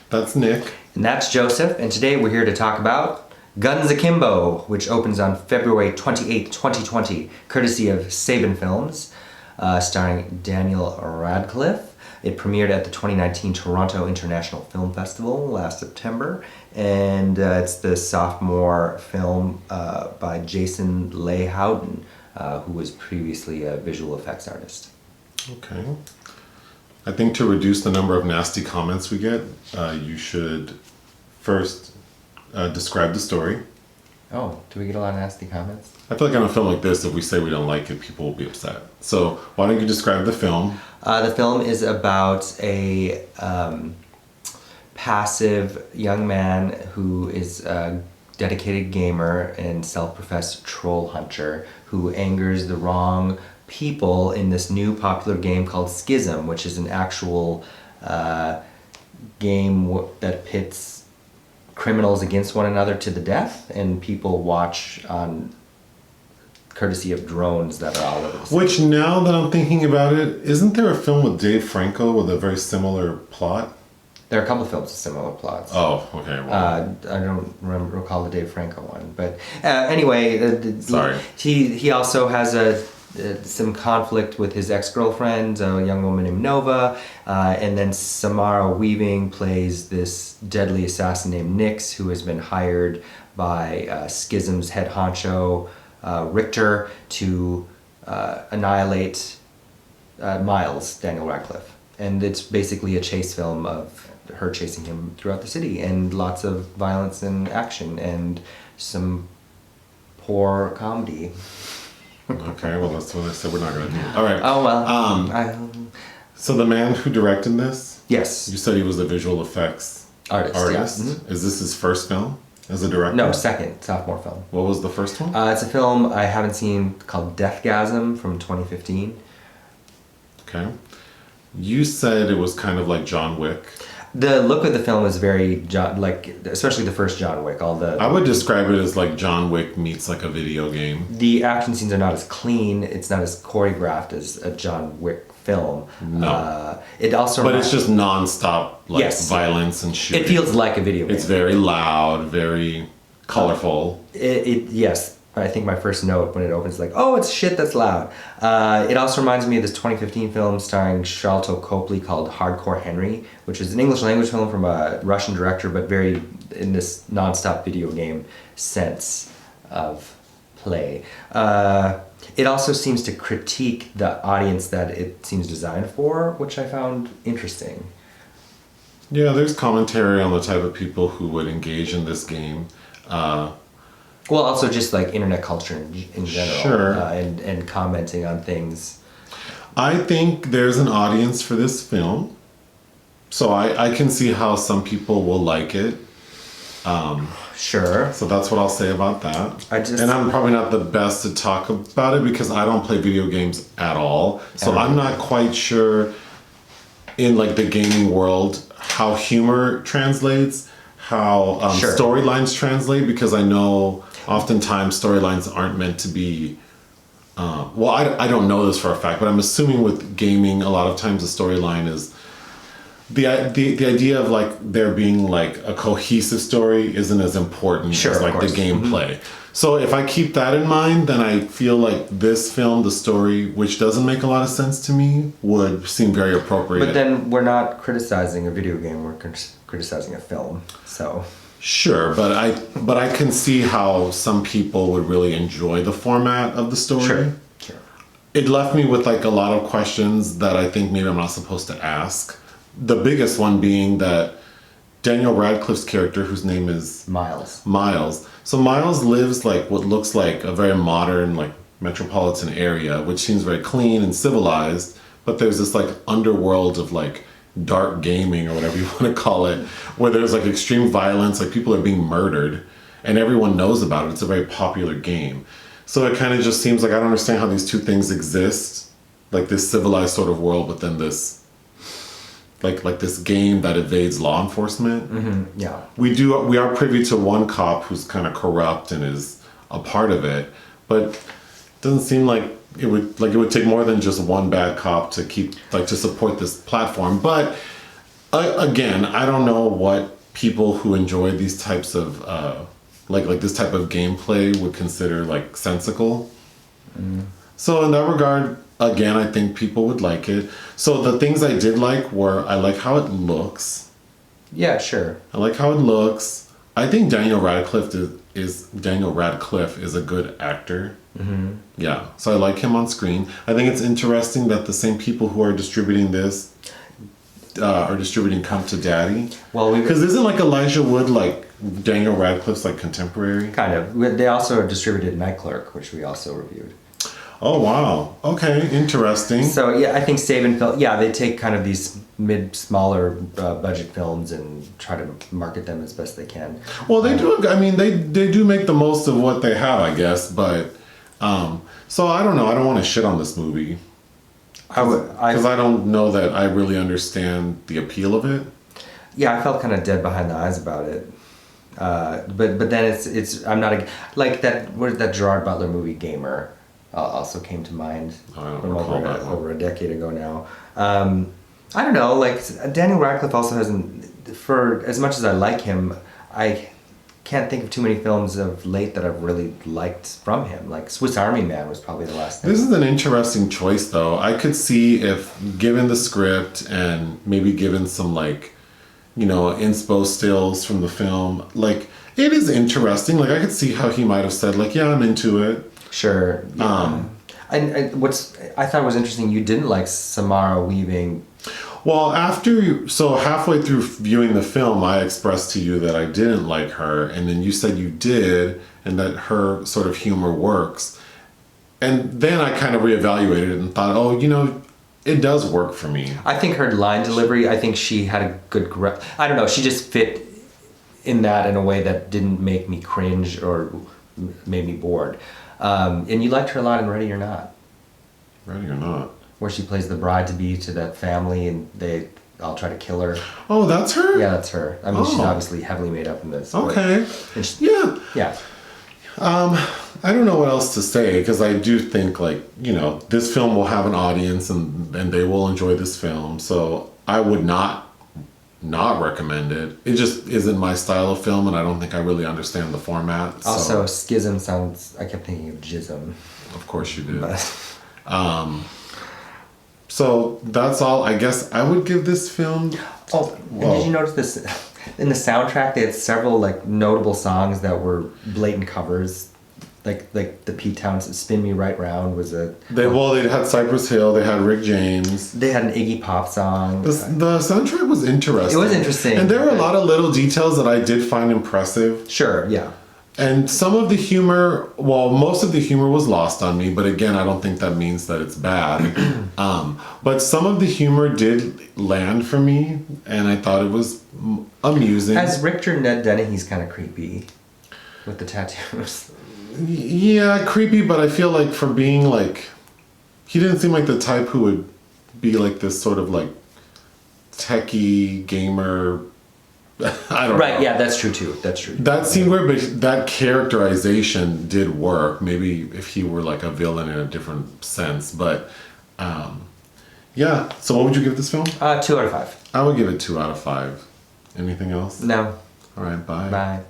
That's Nick. And that's Joseph, and today we're here to talk about Guns Akimbo, which opens on February 28th, 2020, courtesy of Saban Films, starring Daniel Radcliffe. It premiered at the 2019 Toronto International Film Festival last September, and it's the sophomore film by Jason Lei Howden, who was previously a visual effects artist. Okay. I think to reduce the number of nasty comments we get, you should first describe the story. Oh, do we get a lot of nasty comments? I feel like on a film like this, if we say we don't like it, people will be upset. So why don't you describe the film? The film is about a passive young man who is a dedicated gamer and self-professed troll hunter who angers the wrong people in this new popular game called SKIZM, which is an actual game that pits criminals against one another to the death, and people watch on courtesy of drones that are all over the city. Which, now that I'm thinking about it, isn't there a film with Dave Franco with a very similar plot? There are a couple of films with similar plots. Oh, okay. Well. I don't recall the Dave Franco one, but anyway, Sorry. He also has some conflict with his ex-girlfriend, a young woman named Nova, and then Samara Weaving plays this deadly assassin named Nix, who has been hired by SKIZM's head honcho, Riktor, to annihilate Miles, Daniel Radcliffe. And it's basically a chase film of her chasing him throughout the city, and lots of violence and action, and some poor comedy. Okay, well, that's what I said we're not going to do. All right. Oh, well. So the man who directed this? Yes. You said he was a visual effects artist. Yeah. Mm-hmm. Is this his first film as a director? No, second, sophomore film. What was the first one? It's a film I haven't seen called Deathgasm from 2015. Okay. You said it was kind of like John Wick. The look of the film is very, especially the first John Wick. I would describe it as like John Wick meets like a video game. The action scenes are not as clean. It's not as choreographed as a John Wick film. No. It also. But it's just nonstop violence and shooting. It feels like a video game. It's very loud, very colorful. Yes. I think my first note when it opens is like, oh, it's shit that's loud. It also reminds me of this 2015 film starring Sharlto Copley called Hardcore Henry, which is an English language film from a Russian director, but very in this non-stop video game sense of play. It also seems to critique the audience that it seems designed for, which I found interesting. Yeah, there's commentary on the type of people who would engage in this game. Well, also just like internet culture in general, sure. And commenting on things. I think there's an audience for this film, so I can see how some people will like it. Sure. So that's what I'll say about that. And I'm probably not the best to talk about it because I don't play video games at all. So I'm not quite sure in like the gaming world how humor translates, how storylines translate, because I know oftentimes storylines aren't meant to be I don't know this for a fact, but I'm assuming with gaming a lot of times the storyline is the idea of like there being like a cohesive story isn't as important as like the gameplay. Mm-hmm. So if I keep that in mind, then I feel like this film, the story, which doesn't make a lot of sense to me, would seem very appropriate. But then we're not criticizing a video game, we're criticizing a film, so... Sure, but I can see how some people would really enjoy the format of the story. Sure. It left me with like a lot of questions that I think maybe I'm not supposed to ask. The biggest one being that Daniel Radcliffe's character, whose name is Miles. So Miles lives like what looks like a very modern like metropolitan area, which seems very clean and civilized, but there's this like underworld of like dark gaming or whatever you want to call it, where there's like extreme violence, like people are being murdered and everyone knows about it. It's a very popular game. So it kind of just seems like I don't understand how these two things exist, like this civilized sort of world, but then this like this game that evades law enforcement. Mm-hmm. Yeah. We are privy to one cop who's kind of corrupt and is a part of it, but it doesn't seem like it would take more than just one bad cop to support this platform. But Again, I don't know what people who enjoy these types of like this type of gameplay would consider like sensical. So in that regard, again, I think people would like it. So the things I did like were I like how it looks. Yeah, sure. I like how it looks. I think Daniel Radcliffe is a good actor. Yeah, so I like him on screen. I think it's interesting that the same people who are distributing this are distributing Come to Daddy. Well, because isn't like Elijah Wood like Daniel Radcliffe's like contemporary? Kind of. They also distributed Night Clerk, which we also reviewed. Oh wow! Okay, interesting. So yeah, I think Saban felt they take kind of these smaller budget films and try to market them as best they can. Well, they do. I mean, they do make the most of what they have, I guess. But so I don't know. I don't want to shit on this movie because I don't know that I really understand the appeal of it. Yeah, I felt kind of dead behind the eyes about it. But then it's I'm not like that. Where's that Gerard Butler movie Gamer? Also came to mind from over a decade ago now. I don't know, like Daniel Radcliffe also hasn't, for as much as I like him, I can't think of too many films of late that I've really liked from him. Like Swiss Army Man was probably the last thing. This is an interesting choice though. I could see if given the script and maybe given some like, inspo stills from the film, like it is interesting. Like I could see how he might have said like, yeah, I'm into it. Sure. Yeah. And I thought was interesting, you didn't like Samara Weaving. Well, halfway through viewing the film, I expressed to you that I didn't like her, and then you said you did, and that her sort of humor works. And then I kind of reevaluated it and thought, it does work for me. I think her line delivery, I think she had a good I don't know, she just fit in that in a way that didn't make me cringe or made me bored. And you liked her a lot in Ready or Not. Ready or Not? Where she plays the bride-to-be to that family and they all try to kill her. Oh, that's her? Yeah, that's her. I mean, she's obviously heavily made up in this. Okay. Yeah. Yeah. I don't know what else to say because I do think this film will have an audience and they will enjoy this film. So I would not recommend it. It just isn't my style of film and I don't think I really understand the format. Also, schism sounds, I kept thinking of jism. Of course you did. So that's all. I guess I would give this film. Oh, and did you notice this? In the soundtrack, they had several notable songs that were blatant covers. Like the Pete Townsend "Spin Me Right Round" was a. They had Cypress Hill. They had Rick James. They had an Iggy Pop song. The soundtrack was interesting. It was interesting, and there were a lot of little details that I did find impressive. Sure, yeah. And some of the humor, most of the humor was lost on me, but again, I don't think that means that it's bad. But some of the humor did land for me, and I thought it was amusing. As Riktor, Ned Dennehy, he's kind of creepy with the tattoos. Yeah, creepy, but I feel like for being he didn't seem like the type who would be like this sort of techie gamer. I don't know. Right, yeah, that's true too. That's true. That seemed weird, but that characterization did work. Maybe if he were a villain in a different sense, but yeah. So what would you give this film? 2 out of 5. I would give it 2 out of 5. Anything else? No. All right, bye. Bye.